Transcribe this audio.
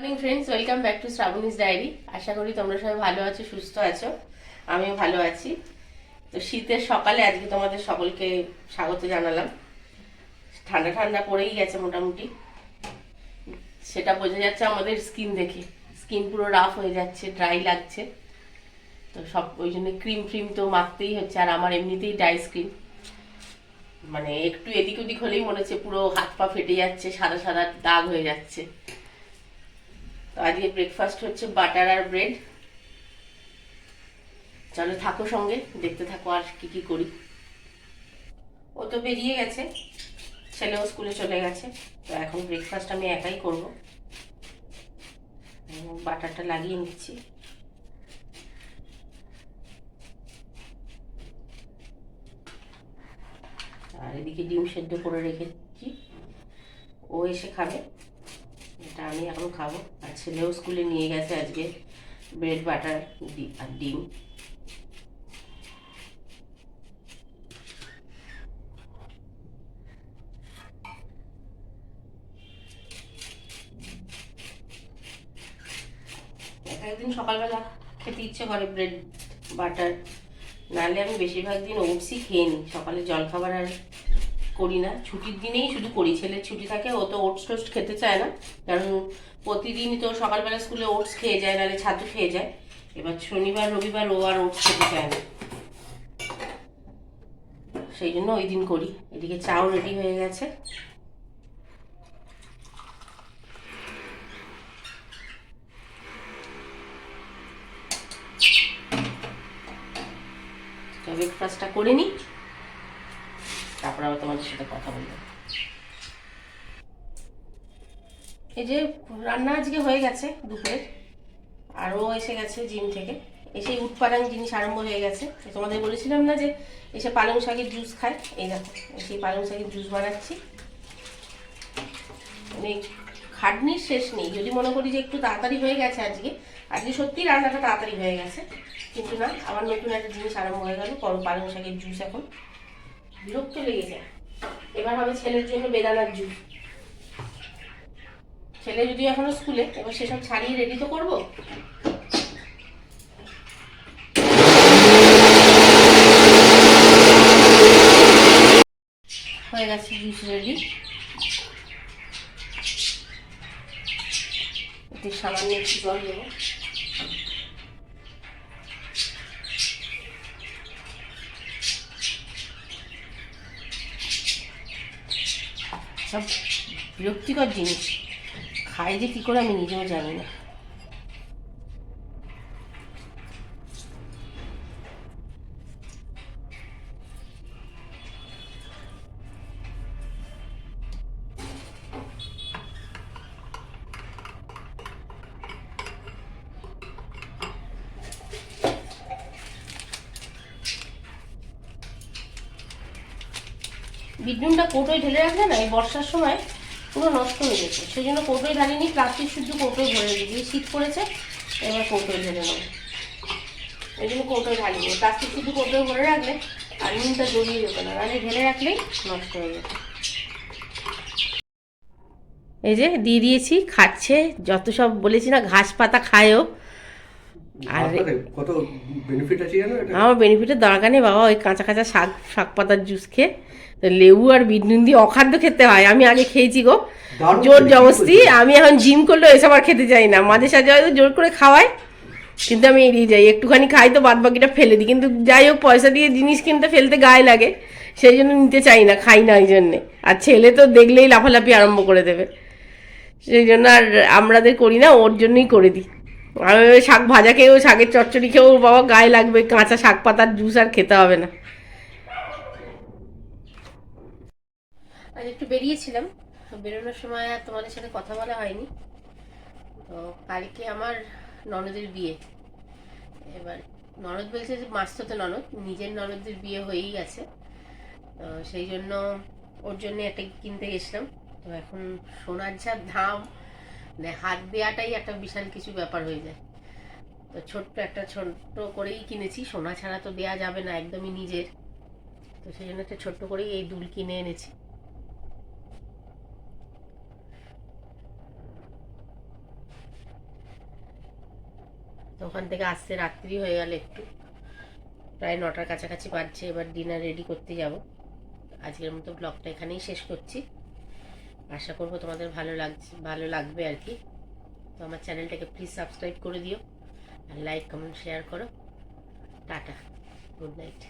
Morning friends, welcome back to Shrabani's diary. আশা করি তোমরা সবাই ভালো আছো, সুস্থ আছো। আমিও ভালো আছি। তো শীতের সকালে আজকে তোমাদের সকলকে স্বাগত জানালাম। ঠান্ডা ঠান্ডা পড়েই গেছে মোটামুটি, সেটা বোঝা যাচ্ছে আমাদের স্কিন দেখে। স্কিন পুরো রাফ হয়ে যাচ্ছে, ড্রাই লাগছে। তো সব ওই জন্য ক্রিম ফ্রিম তো মাখতেই হচ্ছে। আর আমার এমনিতেই ড্রাই স্কিন, মানে একটু এদিক ওদিক হলেই মনে হচ্ছে পুরো হাত পা ফেটে যাচ্ছে, সাদা সাদা দাগ হয়ে যাচ্ছে। তো আজকে ব্রেকফাস্ট হচ্ছে বাটার আর ব্রেড। চলো থাকো সঙ্গে, দেখতে থাকো আর কি কি করি। ও তো বেরিয়ে গেছে, ছেলেও স্কুলে চলে গেছে। তো এখন ব্রেকফাস্ট আমি একাই করব। বাটারটা লাগিয়ে নিচ্ছি। আর এদিকে ডিম সেদ্ধ করে রেখেছি, ও এসে খাবে। এটা আমি এখন খাবো। আর ছেলেও স্কুলে নিয়ে গেছে আজকে ব্রেড, বাটার আর ডিম। একদিন সকালবেলা খেতে ইচ্ছে করে ব্রেড বাটার, নাহলে আমি বেশিরভাগ দিন ওটসই খেয়ে নিই। সকালে জলখাবার আর করি না, ছুটির দিনেই শুধু করি। ছেলের ছুটি থাকে, ও তো ওটস টোস্ট খেতে চায় না, কারণ প্রতিদিনই তো সকালবেলা স্কুলে ওটস খেয়ে যায়, নাহলে ছাতু খেয়ে যায়। এবার শনিবার রবিবার ও আর ওটস খেতে চায় না, সেই জন্য ওই দিন করি। এদিকে চাও রেডি হয়ে গেছে। ব্রেকফাস্টটা করে নিই, তারপর আবার তোমাদের সাথে কথা বলবো। এই যে রান্না আজকে হয়ে গেছে দুপুরের, আর ও এসে গেছে জিম থেকে, এসে উৎপাদন জিনিস আরম্ভ হয়ে গেছে। তোমাদের বলেছিলাম না যে এসে পালং শাকের জুস খায়? এই দেখো, সেই পালং শাকের জুস বানাচ্ছি। মানে খাটনির শেষ নেই। যদি মনে করি যে একটু তাড়াতাড়ি হয়ে গেছে আজকে, আজকে সত্যিই রান্নাটা তাড়াতাড়ি হয়ে গেছে, কিন্তু না, আবার নতুন একটা জিনিস আরম্ভ হয়ে গেল, পালং শাকের জুস। এখন বিরক্ত লেগে যায়। এবার হবে ছেলের জন্য বেদানার জুস। ছেলে যদিও এখনো স্কুলে, এবার সেসব ছাড়িয়ে রেডি তো করবো। হয়ে গেছে জুস রেডি। এতে সামান্য একটু জল দেবো। সব বিরক্তিকর জিনিস, খাই যে কী করে আমি নিজেও জানি না। বিটনুনটা কৌটোয় ঢেলে রাখলে না, এই বর্ষার সময় পুরো নষ্ট হয়ে যেত। সেই জন্য কৌটোয় ঢালিনি, প্লাস্টিক শুদ্ধ কৌটোয় ভরে রেখেছি। শীত পড়েছে, এবার কৌটোয় ঢেলে নেবো। এই জন্য কৌটোয় ঢালিনি, প্লাস্টিক শুদ্ধ কৌটোয় ভরে রাখলে আর নুনটা জড়িয়ে যেত না, নাহলে ঢেলে রাখলেই নষ্ট হয়ে যেত। এই যে দিয়ে দিয়েছি, খাচ্ছে। যত সব বলেছি না, ঘাস পাতা খায়ও। আর কত বেনিফিট আছে জানো এটা? আমার বেনিফিটের দরকার নেই বাবা, ওই কাঁচা কাঁচা শাক শাক পাতার জুস খেয়ে। লেবু আর বিট নুন দিয়ে অখাদ্য খেতে হয়। আমি আগে খেয়েছি গো, জোর জবরদস্তি। আমি এখন জিম করলেও এসব আর খেতে চাই না। মাঝে সাঝে হয়তো জোর করে খাওয়াই, কিন্তু আমি এড়িয়ে যাই। একটুখানি খাই তো বাদ বাকিটা ফেলে দিই। কিন্তু যাই হোক, পয়সা দিয়ে জিনিস কিনতে ফেলতে গায়ে লাগে, সেই জন্য নিতে চাই না, খাই না ওই জন্যে। আর ছেলে তো দেখলেই লাফালাফি আরম্ভ করে দেবে, সেই জন্য আর আমাদের করি না, ওর জন্যই করে দিই। আর ওই শাক ভাজা খেয়েও, শাকের চচ্চড়ি খেয়েও বাবা গায়ে লাগবে, কাঁচা শাক পাতার জুস আর খেতে হবে না। আজ একটু বেরিয়েছিলাম, বেরোনোর সময় আর তোমাদের সাথে কথা বলা হয়নি। তো কালকে আমার ননদের বিয়ে। এবার ননদ বলছে যে মাসতো ননদ, নিজের ননদের বিয়ে হয়েই গেছে। তো সেই জন্য ওর জন্য একটা কিনতে গেছিলাম। তো এখন সোনার যা দাম, মানে হাত দেওয়াটাই একটা বিশাল কিছু ব্যাপার হয়ে যায়। তো ছোট্ট করেই কিনেছি, সোনা ছাড়া তো দেয়া যাবে না, একদমই নিজের। তো সেই জন্য একটা ছোট্ট করেই এই দুল কিনে এনেছি। তো ওখান থেকে আসতে রাত্রি হয়ে গেল একটু, প্রায় 9টার কাছাকাছি বাজছে। এবার ডিনার রেডি করতে যাব। আজকের মতো ব্লগটা এখানেই শেষ করছি। আশা করবো তোমাদের ভালো লাগবে আর কি। তো আমার চ্যানেলটাকে প্লিজ সাবস্ক্রাইব করে দিও, আর লাইক কমেন্ট শেয়ার করো। Tata, good night.